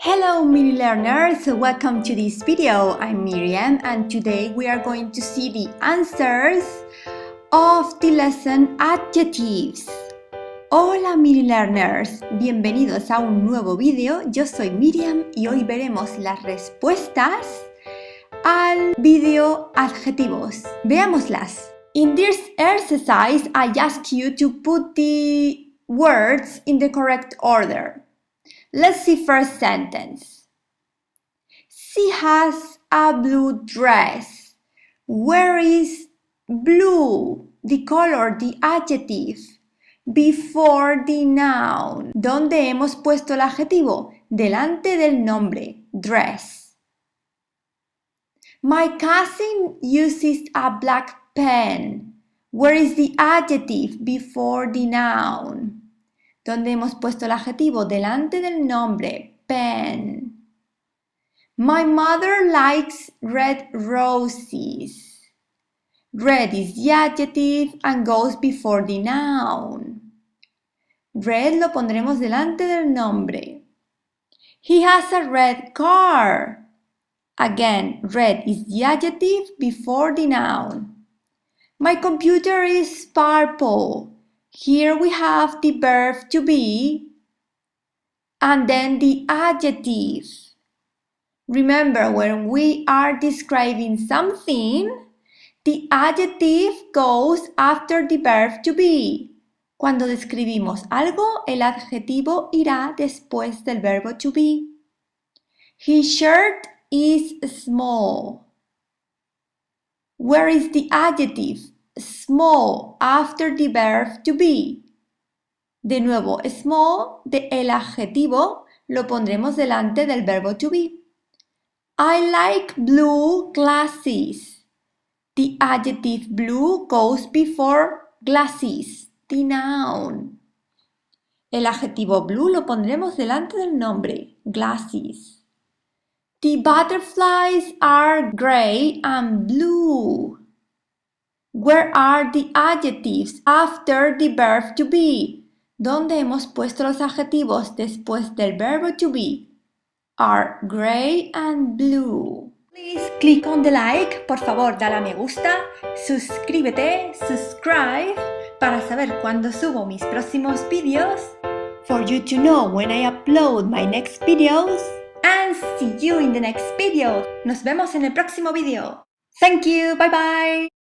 Hello Miri learners, welcome to this video. I'm Miriam and today we are going to see the answers of the lesson Adjectives. Hola Miri learners, bienvenidos a un nuevo video. Yo soy Miriam y hoy veremos las respuestas al video Adjetivos. Veámoslas. In this exercise, I ask you to put the words in the correct order. Let's see first sentence. She has a blue dress. Where is blue? The color, the adjective. Before the noun. ¿Dónde hemos puesto el adjetivo? Delante del nombre. Dress. My cousin uses a black pen. Where is the adjective before the noun? ¿Dónde hemos puesto el adjetivo? Delante del nombre. Pen. My mother likes red roses. Red is the adjective and goes before the noun. Red lo pondremos delante del nombre. He has a red car. Again, red is the adjective before the noun. My computer is purple. Here we have the verb to be and then the adjective. Remember, when we are describing something, the adjective goes after the verb to be. Cuando describimos algo, el adjetivo irá después del verbo to be. His shirt is small. Where is the adjective? Small after the verb to be. De nuevo, small, el adjetivo lo pondremos delante del verbo to be. I like blue glasses. The adjective blue goes before glasses, the noun. El adjetivo blue lo pondremos delante del nombre, glasses. The butterflies are gray and blue. Where are the adjectives after the verb to be? ¿Dónde hemos puesto los adjetivos después del verbo to be? Are gray and blue. Please click on the like, por favor dale a me gusta, suscríbete, subscribe, para saber cuándo subo mis próximos vídeos, for you to know when I upload my next videos, and see you in the next video. Nos vemos en el próximo video. Thank you, bye bye.